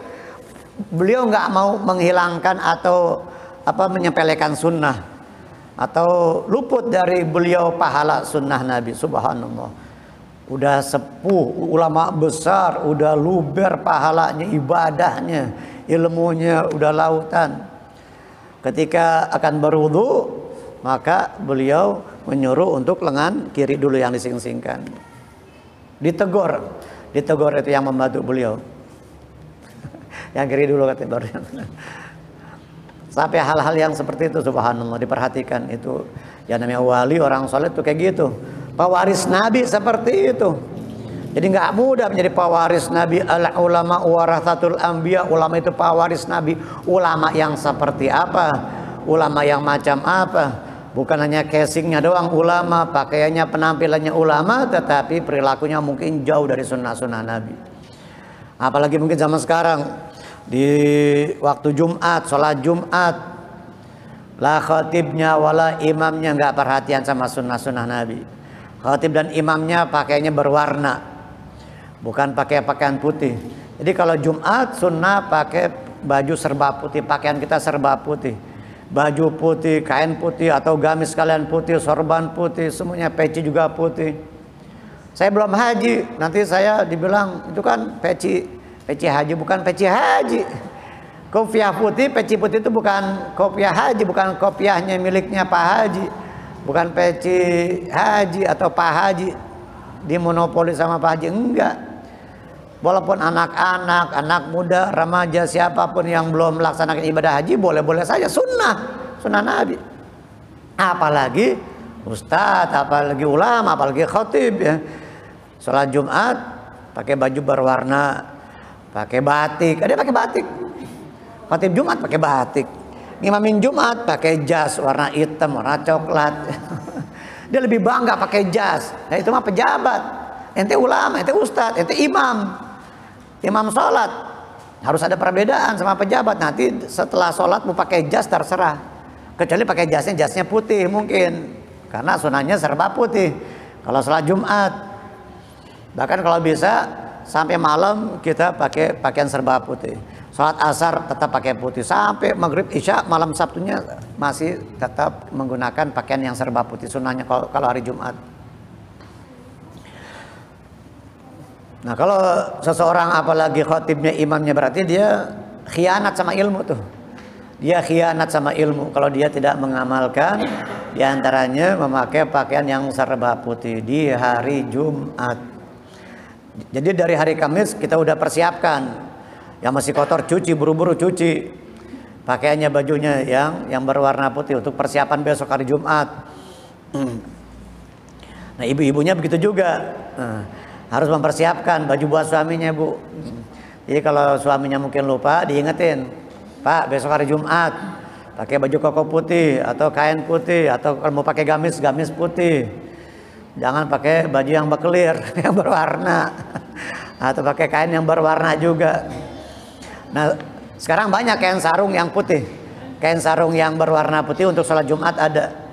beliau nggak mau menghilangkan atau menyepelekan sunnah, atau luput dari beliau pahala sunnah Nabi. Subhanallah. Udah sepuh, ulama besar, udah luber pahalanya, ibadahnya, ilmunya udah lautan. Ketika akan berwudu, maka beliau menyuruh untuk lengan kiri dulu yang dising-singkan. Ditegur itu yang membantu beliau. Yang kiri dulu katanya baru. Sampai hal-hal yang seperti itu subhanallah diperhatikan itu. Ya namanya wali, orang soleh itu kayak gitu. Pewaris Nabi seperti itu. Jadi nggak mudah menjadi pewaris Nabi. Al ulama warathatul anbiya. Ulama itu pewaris Nabi. Ulama yang seperti apa? Ulama yang macam apa? Bukan hanya casingnya doang ulama, pakaiannya, penampilannya ulama, tetapi perilakunya mungkin jauh dari sunnah-sunnah Nabi. Apalagi mungkin zaman sekarang di waktu Jumat, sholat Jumat, la khatibnya wala imamnya nggak perhatian sama sunnah-sunnah Nabi. Khatib dan imamnya pakainya berwarna, bukan pakai pakaian putih. Jadi kalau Jumat sunnah pakai baju serba putih, pakaian kita serba putih, baju putih, kain putih atau gamis sekalian putih, sorban putih, semuanya, peci juga putih. Saya belum haji, nanti saya dibilang itu kan peci haji, bukan peci haji. Kopiah putih, peci putih itu bukan kopiah haji, bukan kopiahnya miliknya Pak Haji, bukan peci haji atau Pak Haji dimonopoli sama Pak Haji, enggak. Walaupun anak-anak, anak muda, remaja, siapapun yang belum melaksanakan ibadah haji boleh-boleh saja, sunnah Nabi. Apalagi ustadz, apalagi ulama, apalagi khatib ya. Sholat Jumat pakai baju berwarna, pakai batik, ada pakai batik. Khatib Jumat pakai batik. Ngimamin Jumat pakai jas warna hitam, warna coklat. Dia lebih bangga pakai jas. Nah, itu mah pejabat. Ente ulama, ente ustadz, ente imam sholat. Harus ada perbedaan sama pejabat. Nanti setelah sholat mau pakai jas terserah. Kecuali pakai jasnya putih mungkin. Karena sunahnya serba putih. Kalau sholat Jumat. Bahkan kalau bisa sampai malam kita pakai pakaian serba putih. Sholat asar tetap pakai putih. Sampai maghrib isya malam Sabtunya masih tetap menggunakan pakaian yang serba putih. Sunahnya kalau hari Jumat. Nah kalau seseorang apalagi khotibnya, imamnya, berarti dia khianat sama ilmu tuh. Dia khianat sama ilmu kalau dia tidak mengamalkan diantaranya memakai pakaian yang serba putih di hari Jumat. Jadi dari hari Kamis kita udah persiapkan, yang masih kotor cuci, buru-buru cuci pakaiannya, bajunya yang berwarna putih untuk persiapan besok hari Jumat. Nah ibu-ibunya begitu juga. Harus mempersiapkan baju buat suaminya, Bu. Jadi kalau suaminya mungkin lupa, diingetin, Pak besok hari Jumat pakai baju koko putih atau kain putih, atau kalau mau pakai gamis putih. Jangan pakai baju yang bekelir, yang berwarna, atau pakai kain yang berwarna juga. Nah sekarang banyak kain sarung yang putih, kain sarung yang berwarna putih untuk sholat Jumat ada.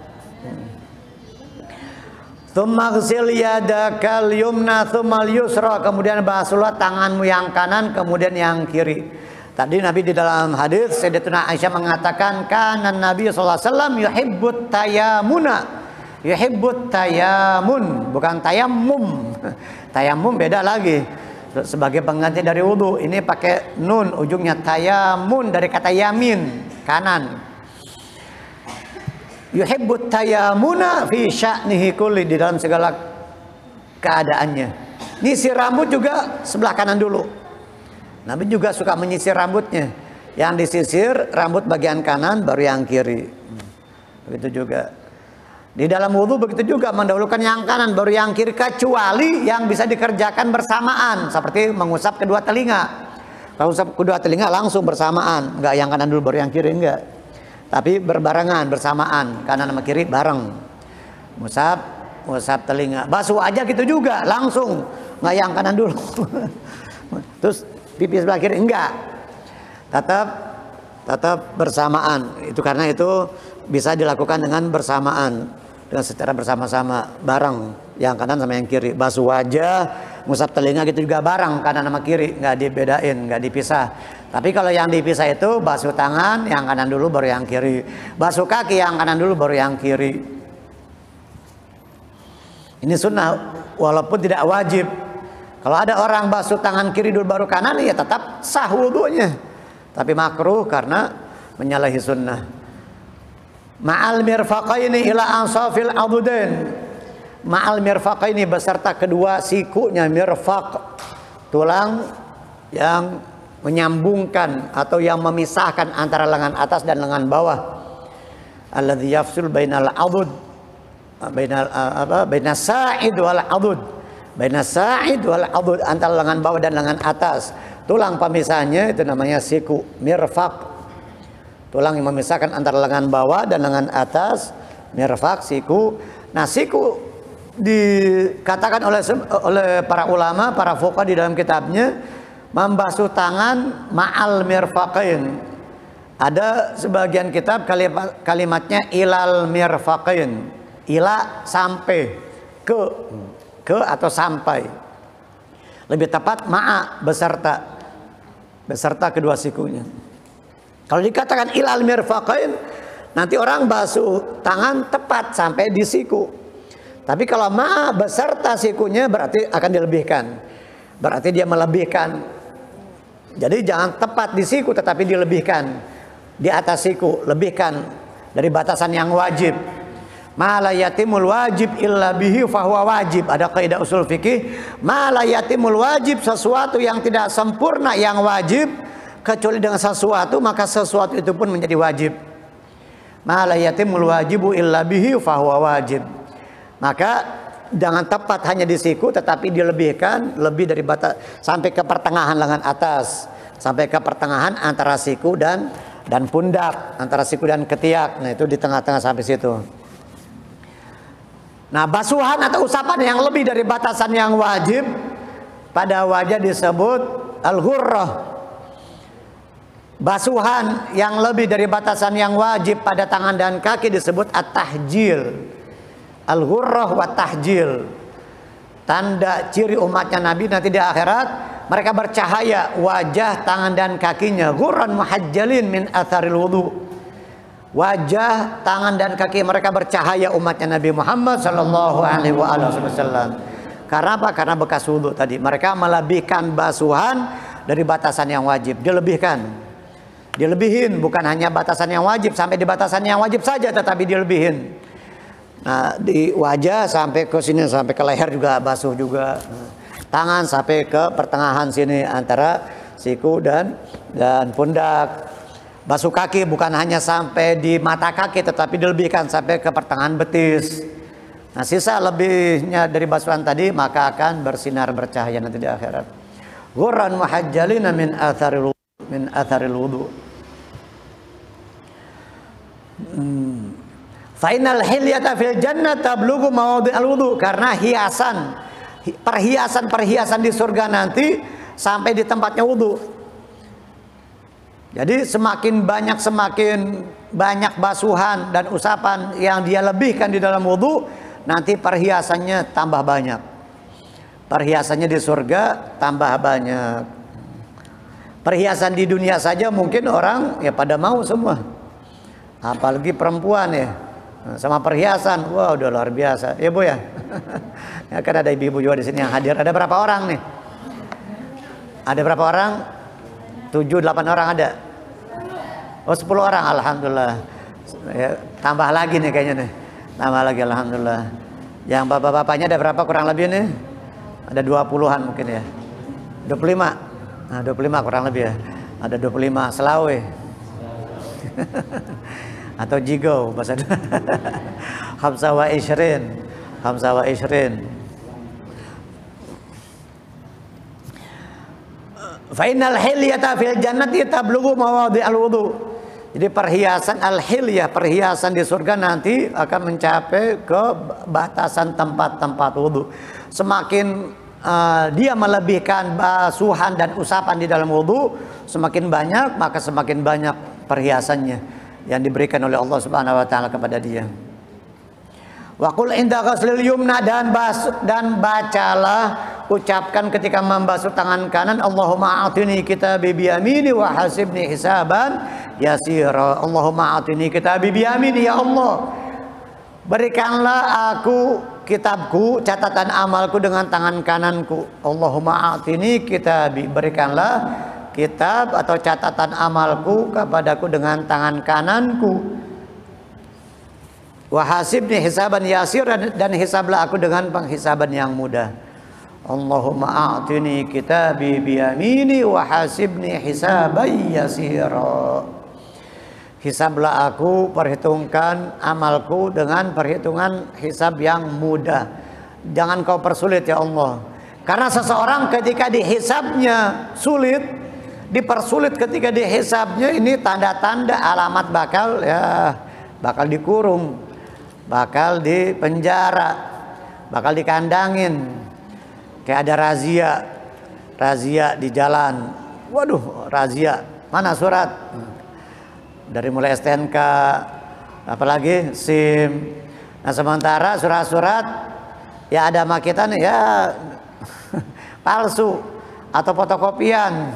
Tsummaghsil yadakal yumna tsummal yusra, kemudian basuhlah tanganmu yang kanan kemudian yang kiri. Tadi Nabi di dalam hadis Sayyidatuna Aisyah mengatakan kana Nabi sallallahu alaihi wasallam yuhibbut tayamuna. Yuhibbut tayamun, bukan tayammum. Tayammum beda lagi. Sebagai pengganti dari wudu, ini pakai nun ujungnya, tayamun dari kata yamin, kanan. Yuhibbut tayamuna fi sya'nihi kulli, di dalam segala keadaannya. Nyisir rambut juga sebelah kanan dulu. Nabi juga suka menyisir rambutnya. Yang disisir rambut bagian kanan baru yang kiri. Begitu juga. Di dalam wudhu begitu juga, mendahulukan yang kanan baru yang kiri, kecuali yang bisa dikerjakan bersamaan, seperti mengusap kedua telinga. Kalau usap kedua telinga langsung bersamaan, enggak yang kanan dulu baru yang kiri, enggak. Tapi berbarengan, bersamaan, kanan sama kiri bareng. Ngusap telinga. Basuh aja gitu juga, langsung, enggak yang kanan dulu. Terus pipi sebelah kiri, enggak. Tetap bersamaan. Itu karena itu bisa dilakukan dengan bersamaan, dengan secara bersama-sama, bareng, yang kanan sama yang kiri. Basuh wajah, ngusap telinga gitu juga bareng, kanan sama kiri, nggak dibedain, nggak dipisah. Tapi kalau yang dipisah itu basuh tangan yang kanan dulu baru yang kiri, basuh kaki yang kanan dulu baru yang kiri. Ini sunnah walaupun tidak wajib. Kalau ada orang basuh tangan kiri dulu baru kanan, ya tetap sah wudunya, tapi makruh karena menyalahi sunnah. Ma'al mirfaqaini ila ansafil adudain. Ma'al mirfaqaini beserta kedua sikunya. Mirfaq, tulang yang menyambungkan atau yang memisahkan antara lengan atas dan lengan bawah. Alladzi yafsul bainal adud, bainas sa'id wal adud. Bainas sa'id wal adud, antara lengan bawah dan lengan atas. Tulang pemisahnya itu namanya siku, mirfaq. Tulang yang memisahkan antara lengan bawah dan lengan atas, mirfaq, siku. Nah, siku dikatakan oleh para ulama, para fuqaha di dalam kitabnya, membasuh tangan ma'al mirfaqain. Ada sebagian kitab kalimatnya ilal mirfaqain. Ila sampai, ke atau sampai. Lebih tepat ma'a beserta. beserta kedua sikunya. Kalau dikatakan ilal mirfaqain, nanti orang basuh tangan tepat sampai di siku. Tapi kalau ma'a beserta sikunya berarti akan dilebihkan. Berarti dia melebihkan. Jadi jangan tepat di siku tetapi dilebihkan. Di atas siku, lebihkan dari batasan yang wajib. Ma la yatimul wajib illa bihi fahuwa wajib. Ada kaidah usul fikih, ma la yatimul wajib, sesuatu yang tidak sempurna yang wajib kecuali dengan sesuatu, maka sesuatu itu pun menjadi wajib. Ma la yatimul wajibu illa bihi fahuwa wajib. Maka jangan tepat hanya di siku tetapi dilebihkan lebih dari batas sampai ke pertengahan lengan atas, sampai ke pertengahan antara siku dan pundak, antara siku dan ketiak. Nah, itu di tengah-tengah sampai situ. Nah, basuhan atau usapan yang lebih dari batasan yang wajib pada wajah disebut al-ghurrah. Basuhan yang lebih dari batasan yang wajib pada tangan dan kaki disebut at-tahjil. Al-ghurrah wa tahjil. Tanda ciri umatnya Nabi nanti di akhirat, mereka bercahaya wajah, tangan dan kakinya, ghurran muhajjalin min atharil wudu. Wajah, tangan dan kaki mereka bercahaya umatnya Nabi Muhammad sallallahu alaihi wasallam. Karena apa? Karena bekas wudu tadi. Mereka melebihkan basuhan dari batasan yang wajib, dilebihkan. Dilebihin, bukan hanya batasan yang wajib sampai di batasan yang wajib saja tetapi dilebihin. Nah, di wajah sampai ke sini, sampai ke leher juga basuh juga. Tangan sampai ke pertengahan sini antara siku dan pundak. Basuh kaki bukan hanya sampai di mata kaki tetapi dilebihkan sampai ke pertengahan betis. Nah, sisa lebihnya dari basuhan tadi maka akan bersinar bercahaya nanti di akhirat. Ghurran muhajjalina min atharil wudu. Fainal hilyata fil jannah tablughu mawadhi'al wudu, karena perhiasan di surga nanti sampai di tempatnya wudu. Jadi semakin banyak basuhan dan usapan yang dia lebihkan di dalam wudu, nanti perhiasannya tambah banyak. Perhiasannya di surga tambah banyak. Perhiasan di dunia saja mungkin orang ya pada mau semua. Apalagi perempuan ya. Sama perhiasan, wah udah luar biasa. Ya Bu ya. Ya kan ada ibu-ibu juga di sini yang hadir. Ada berapa orang nih? Ada berapa orang? 7-8 orang ada. Oh 10 orang, alhamdulillah. Ya, tambah lagi nih kayaknya nih. Tambah lagi alhamdulillah. Yang bapak-bapaknya ada berapa kurang lebih nih? Ada 20-an mungkin ya. 25. Nah, 25 kurang lebih ya. Ada 25 Selawe. Atau jigo bahasa. Khamsa wa ishrin. Fainal hilyata fil jannati tablughu mawadhi'al wudu. Jadi perhiasan al-hilyah, perhiasan di surga nanti akan mencapai ke batasan tempat-tempat wudu. Semakin dia melebihkan basuhan dan usapan di dalam wudu, semakin banyak maka semakin banyak perhiasannya yang diberikan oleh Allah Subhanahu wa taala kepada dia. Wa qul inda ghuslil yumna, dan bacalah, ucapkan ketika membasuh tangan kanan, Allahumma a'tini kitabi biyamini wa hasibni hisaban yasira. Allahumma a'tini kitabi biyamini, ya Allah, berikanlah aku kitabku, catatan amalku dengan tangan kananku. Allahumma a'tini kitabi, berikanlah kitab atau catatan amalku kepadaku dengan tangan kananku. Wahasibni hisaban yasir, dan hisablah aku dengan penghisaban yang mudah. Allahumma a'tini kitabi biyamini wahasibni hisaban yasira. Hisablah aku, perhitungkan amalku dengan perhitungan hisab yang mudah. Jangan kau persulit ya Allah. Karena seseorang ketika dihisabnya sulit, dipersulit ketika dihisabnya, ini tanda-tanda alamat bakal dikurung, bakal dipenjara, bakal dikandangin. Kayak ada razia di jalan. Waduh, razia, mana surat? Dari mulai STNK, apalagi SIM. Nah, sementara surat-surat ya ada maketan ya palsu atau fotokopian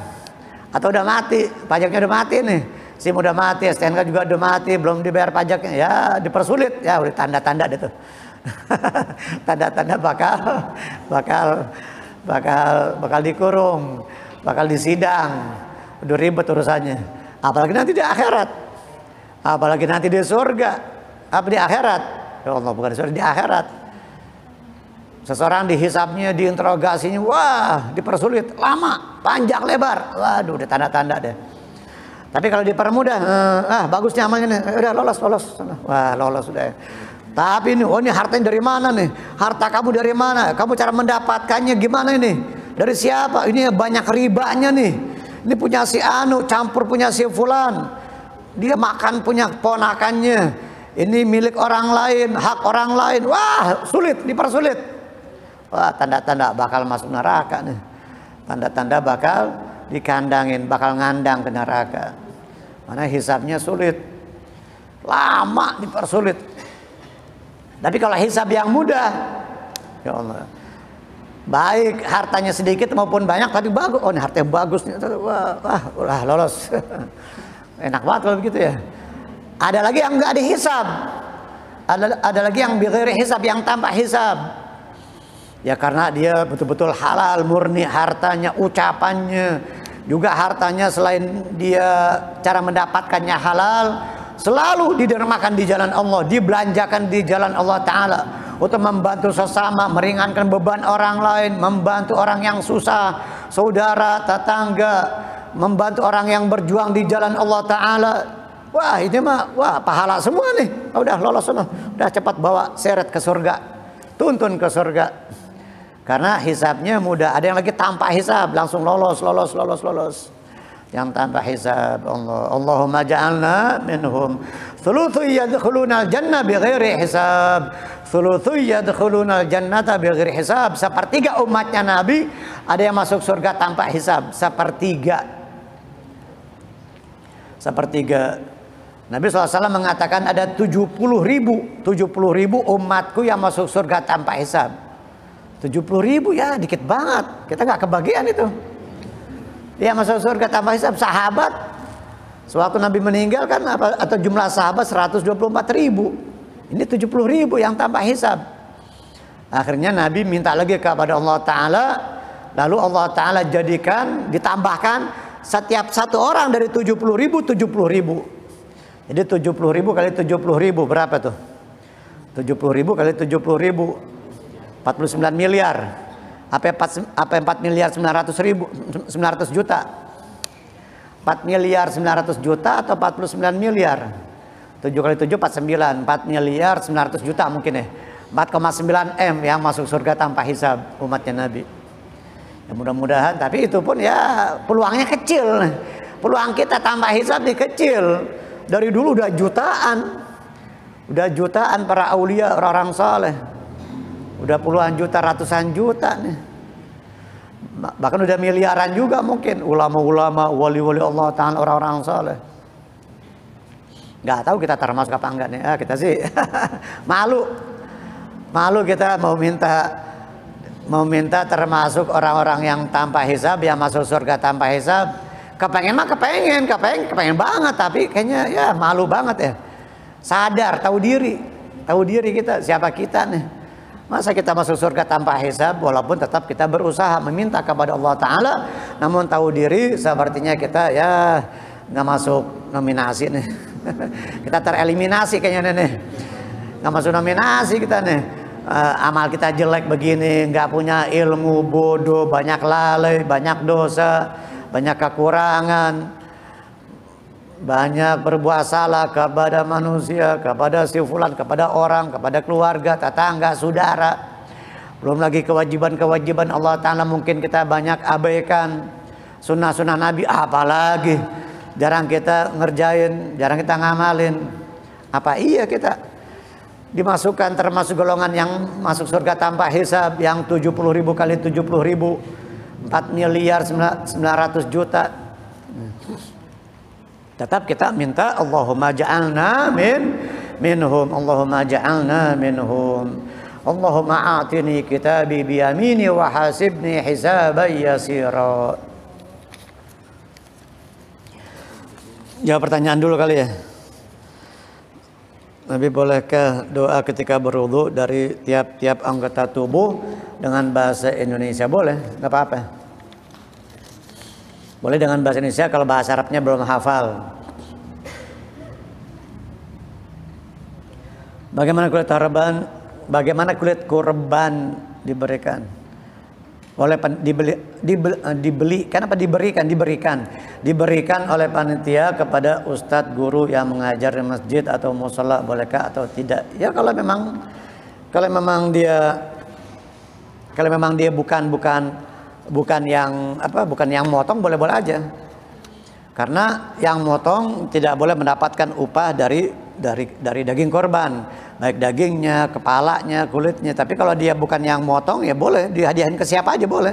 Atau udah mati, pajaknya udah mati nih. SIM udah mati, STNK juga udah mati, belum dibayar pajaknya. Ya dipersulit, ya udah tanda-tanda deh tuh. Tanda-tanda bakal dikurung, bakal disidang. Udah ribet urusannya. Apalagi nanti di akhirat. Apalagi nanti di surga. Apa di akhirat? Ya Allah, bukan di surga, di akhirat. Seseorang dihisapnya, diinterogasinya, wah, dipersulit, lama, panjang, lebar. Waduh, udah tanda-tanda deh. Tapi kalau dipermudah, bagusnya amalnya nih, udah lolos. Wah, lolos sudah. Tapi ini, oh ini hartanya dari mana nih? Harta kamu dari mana? Kamu cara mendapatkannya gimana ini? Dari siapa? Ini banyak ribanya nih. Ini punya si Anu, campur punya si Fulan. Dia makan punya ponakannya. Ini milik orang lain, hak orang lain. Wah, sulit, dipersulit. Wah, tanda-tanda bakal masuk neraka nih. Tanda-tanda bakal dikandangin, bakal ngandang ke neraka. Mana hisabnya sulit. Lama dipersulit. Tapi kalau hisab yang mudah, ya Allah. Baik hartanya sedikit maupun banyak tapi bagus. Oh, ini hartanya bagus nih. Wah, lolos. Enak banget kalau begitu ya. Ada lagi yang enggak dihisab. Ada lagi yang bighairi hisab, yang tanpa hisab. Ya karena dia betul-betul halal, murni hartanya, ucapannya, juga hartanya selain dia cara mendapatkannya halal, selalu didermakan di jalan Allah, dibelanjakan di jalan Allah Ta'ala untuk membantu sesama, meringankan beban orang lain, membantu orang yang susah, saudara, tetangga, membantu orang yang berjuang di jalan Allah Ta'ala. Wah, ini mah, wah, pahala semua nih. Udah lolos semua, udah cepat bawa seret ke surga, tuntun ke surga. Karena hisabnya mudah. Ada yang lagi tanpa hisab, langsung lolos. Yang tanpa hisab, Allahumma ja'alna minhum. Thuluthu yadkhuluna al-jannah bighairi hisab. Thuluthu yadkhuluna al-jannata bighairi hisab. Sepertiga umatnya Nabi ada yang masuk surga tanpa hisab. Sepertiga. Nabi SAW mengatakan ada 70.000 umatku yang masuk surga tanpa hisab. 70.000 ya, dikit banget. Kita nggak kebagian itu. Dia masuk surga tanpa hisab. Sahabat, sewaktu Nabi meninggal kan atau jumlah sahabat 124.000. Ini 70.000 yang tanpa hisab. Akhirnya Nabi minta lagi kepada Allah Ta'ala. Lalu Allah Ta'ala jadikan, ditambahkan setiap satu orang dari 70.000, 70.000. Jadi 70.000 kali 70.000 berapa tuh? 70.000 kali 70.000. 49 miliar. Apa 4 miliar 900 juta? 4 miliar 900 juta atau 49 miliar? 7 kali 7 49. 4 miliar 900 juta mungkin ya. 4,9 M yang masuk surga tanpa hisab umatnya Nabi. Ya mudah-mudahan, tapi itu pun ya peluangnya kecil. Peluang kita tanpa hisab nih kecil. Dari dulu udah jutaan. Udah jutaan para aulia, orang-orang saleh. Udah puluhan juta, ratusan juta nih. Bahkan udah miliaran juga mungkin. Ulama-ulama, wali-wali Allah Ta'ala, orang-orang saleh. Gak tahu kita termasuk apa enggak nih. Kita sih malu kita mau minta termasuk orang-orang yang tanpa hisab, yang masuk surga tanpa hisab. Kepengen banget, tapi kayaknya ya malu banget ya. Sadar, tahu diri kita, siapa kita nih. Masa kita masuk surga tanpa hisab, walaupun tetap kita berusaha meminta kepada Allah Ta'ala, namun tahu diri sepertinya kita ya nggak masuk nominasi nih. Kita tereliminasi kayaknya nih. Nggak masuk nominasi kita nih. Amal kita jelek begini, nggak punya ilmu, bodoh, banyak lalai, banyak dosa, banyak kekurangan, banyak berbuat salah kepada manusia, kepada si fulan, kepada orang, kepada keluarga, tetangga, saudara. Belum lagi kewajiban-kewajiban Allah Ta'ala mungkin kita banyak abaikan. Sunnah-sunnah Nabi apalagi jarang kita ngerjain, jarang kita ngamalin. Apa iya kita dimasukkan termasuk golongan yang masuk surga tanpa hisab, yang 70.000 kali 70.000, 4 miliar 900 juta. Tetap kita minta Allahumma ja'alna minhum, Allahumma ja'alna minhum. Allahumma a'tini kitabi biyamini wa hasibni hisaban yasira. Jawab pertanyaan dulu kali ya. Nabi bolehkah doa ketika berwudu dari tiap-tiap anggota tubuh dengan bahasa Indonesia? Boleh, nggak apa-apa. Boleh dengan bahasa Indonesia kalau bahasa Arabnya belum hafal. Bagaimana kulit kurban diberikan? Oleh diberikan oleh panitia kepada ustadz guru yang mengajar di masjid atau mushola, bolehkah atau tidak? Ya kalau memang dia bukan yang motong, boleh-boleh aja. Karena yang motong tidak boleh mendapatkan upah dari daging korban, baik dagingnya, kepalanya, kulitnya. Tapi kalau dia bukan yang motong, ya boleh dihadiahkan ke siapa aja, boleh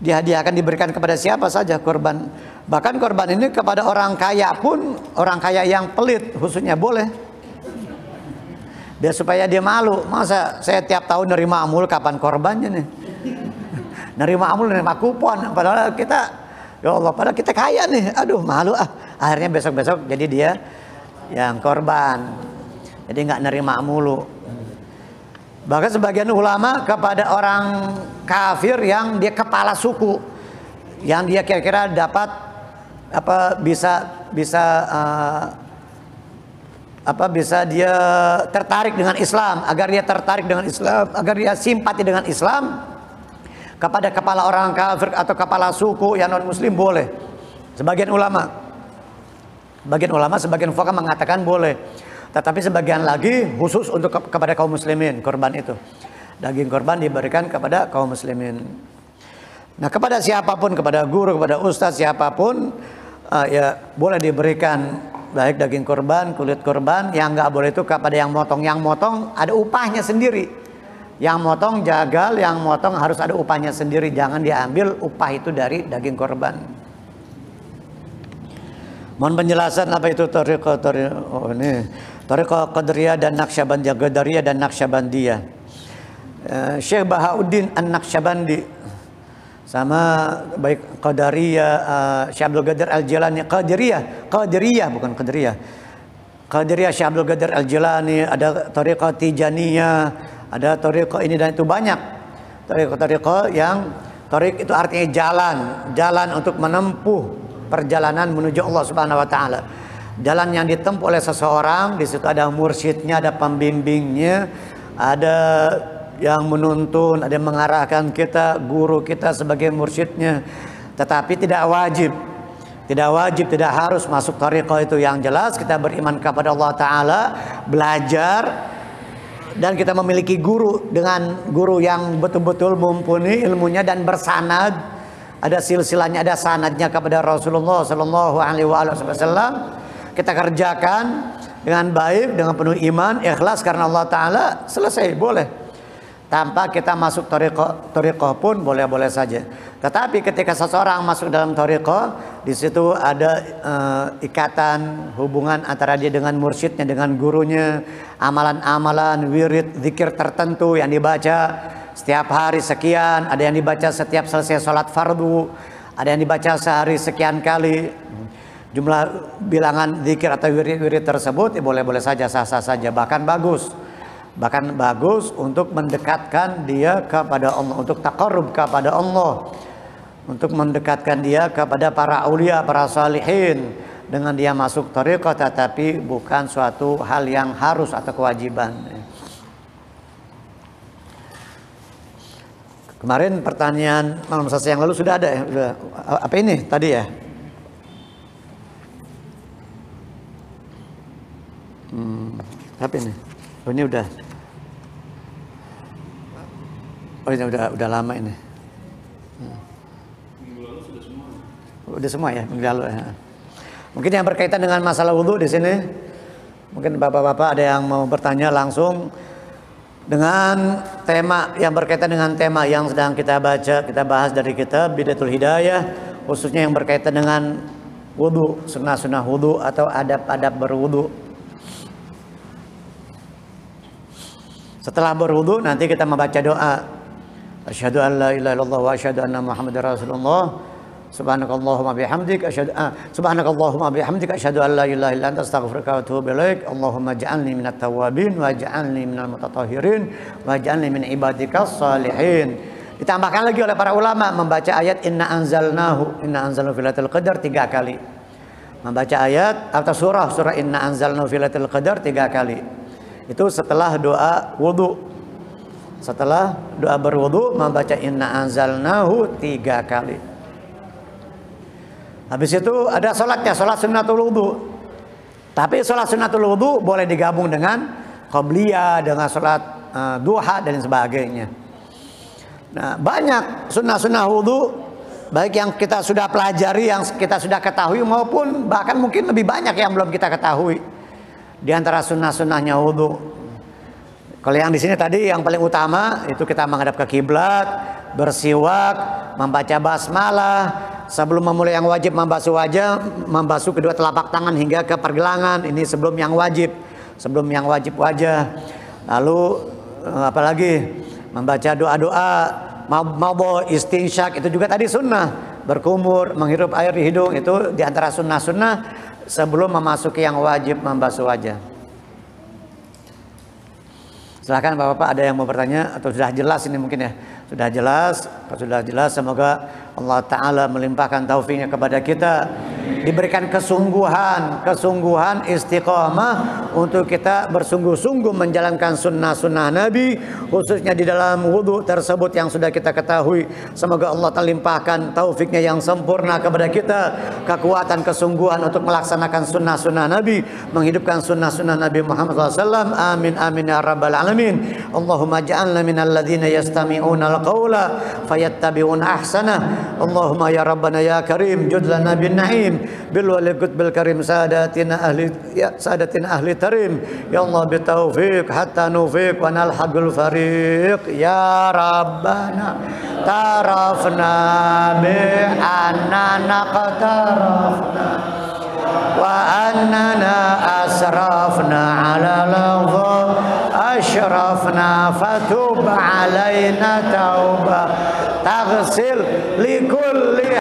dihadiahkan, diberikan kepada siapa saja korban. Bahkan korban ini kepada orang kaya pun, orang kaya yang pelit khususnya boleh, biar supaya dia malu. Masa saya tiap tahun nerima amul, kapan korbannya nih? Nerima amul, nerima kupon, padahal kita, ya Allah, padahal kita kaya nih, aduh malu ah. Akhirnya besok-besok jadi dia yang korban, jadi nggak nerima mulu. Bahkan sebagian ulama kepada orang kafir yang dia kepala suku, yang dia kira-kira dapat bisa dia tertarik dengan Islam, agar dia tertarik dengan Islam, agar dia simpati dengan Islam, kepada kepala orang kafir atau kepala suku yang non muslim boleh. Sebagian fuqaha mengatakan boleh. Tetapi sebagian lagi khusus untuk kepada kaum muslimin, korban itu. Daging korban diberikan kepada kaum muslimin. Nah, kepada siapapun, kepada guru, kepada ustaz, siapapun, ya boleh diberikan baik daging korban, kulit korban. Yang nggak boleh itu kepada yang motong. Yang motong ada upahnya sendiri. Yang motong jagal, yang motong harus ada upahnya sendiri. Jangan diambil upah itu dari daging korban. Mohon penjelasan apa itu Thariqah Qadariyah dan Naqsyabandiyah, Qadariyah dan Naqsyabandiyah. Syekh Bahauddin An-Naqsyabandi sama baik Qadariyah, Syekh Abdul Qadir Al-Jilani, Qadariyah bukan Qadariyah. Qadariyah Syekh Abdul Qadir Al-Jilani, ada Thariqah Tijaniyah, ada Thariqah ini dan itu banyak. Thariqah yang thariq itu artinya jalan untuk menempuh perjalanan menuju Allah Subhanahu wa taala. Jalan yang ditempuh oleh seseorang, di situ ada mursyidnya, ada pembimbingnya, ada yang menuntun, ada yang mengarahkan kita, guru kita sebagai mursyidnya. Tetapi tidak wajib, tidak harus masuk thariqah itu. Yang jelas kita beriman kepada Allah taala, belajar, dan kita memiliki guru, dengan guru yang betul-betul mumpuni ilmunya dan bersanad, ada silsilahnya, ada sanadnya kepada Rasulullah Sallallahu Alaihi Wasallam. Kita kerjakan dengan baik, dengan penuh iman, ikhlas karena Allah Taala, selesai, boleh. Tanpa kita masuk thariqah pun boleh-boleh saja. Tetapi ketika seseorang masuk dalam thariqah, di situ ada ikatan hubungan antara dia dengan mursyidnya, dengan gurunya, amalan-amalan, wirid, zikir tertentu yang dibaca setiap hari sekian, ada yang dibaca setiap selesai sholat fardu, ada yang dibaca sehari sekian kali. Jumlah bilangan zikir atau wirid-wirid tersebut ya boleh-boleh saja, sah-sah saja, bahkan bagus untuk mendekatkan dia kepada Allah, untuk taqarrub kepada Allah, untuk mendekatkan dia kepada para aulia, para salihin, dengan dia masuk thariqah, tetapi bukan suatu hal yang harus atau kewajiban. Kemarin pertanyaan malam Selasa yang lalu sudah ada ya, sudah. Apa ini tadi ya? Apa ini? Oh, ini udah. Oh, ini udah lama ini. Minggu lalu sudah semua. Udah semua ya, minggu lalu ya. Mungkin yang berkaitan dengan masalah wudu di sini, mungkin bapak-bapak ada yang mau bertanya langsung dengan tema yang berkaitan dengan tema yang sedang kita baca, kita bahas dari kitab Bidayatul Hidayah, khususnya yang berkaitan dengan wudu, sunnah-sunnah wudu atau adab-adab berwudu. Setelah berwudu nanti kita membaca doa. Asyhadu an la ilaha illallah wa asyhadu anna Muhammadar Rasulullah. Subhanakallahumma bihamdik asyhadu an la ilaha illa anta astaghfiruka wa atubu ilaik. Allahumma ij'alni minat tawwabin waj'alni minal mutatahhirin waj'alni min ibadikas salihin. Ditambahkan lagi oleh para ulama membaca ayat inna anzalnahu fi lailatul qadar 3 kali. Membaca ayat atau surah inna anzalnahu fi lailatul qadar 3 kali. Itu setelah doa wudu. Setelah doa berwudu membaca inna anzalnahu 3 kali. Habis itu ada sholatnya, sholat sunnatul wudu. Tapi sholat sunnatul wudu boleh digabung dengan qabliyah, dengan sholat duha dan sebagainya. Nah, banyak sunnah-sunnah wudu, baik yang kita sudah pelajari, yang kita sudah ketahui, maupun bahkan mungkin lebih banyak yang belum kita ketahui. Di antara sunnah-sunnahnya wudu. Kalau yang di sini tadi yang paling utama itu kita menghadap ke kiblat, bersiwak, membaca basmalah, sebelum memulai yang wajib membasuh wajah, membasuh kedua telapak tangan hingga ke pergelangan. Ini sebelum yang wajib wajah. Lalu apalagi membaca doa-doa, mau istinsyak, itu juga tadi sunnah. Berkumur, menghirup air di hidung, itu di antara sunnah-sunnah sebelum memasuki yang wajib membasuh wajah. Silahkan Bapak-Bapak, ada yang mau bertanya atau sudah jelas ini mungkin ya? Sudah jelas, semoga Allah Ta'ala melimpahkan taufiknya kepada kita, diberikan kesungguhan istiqamah untuk kita bersungguh-sungguh menjalankan sunnah-sunnah Nabi, khususnya di dalam wudu tersebut yang sudah kita ketahui. Semoga Allah Ta'ala limpahkan taufiknya yang sempurna kepada kita, kekuatan kesungguhan untuk melaksanakan sunnah-sunnah Nabi, menghidupkan sunnah-sunnah Nabi Muhammad SAW. Amin amin ya rabbal alamin. Allahumma ja'alna minal ladzina yastami'una qawla fayattabi'un ahsana. Allahumma ya rabbana ya karim judlana bin na'im bil walikut bil karim sadatina ahli tarim ya Allah bitaufiq hatta nufiq wa nalhaqul fariq ya rabbana tarafna bi annana qatarafna wa annana asrafna ala lagha ashrafna fatub alaina tauba taghsil likulli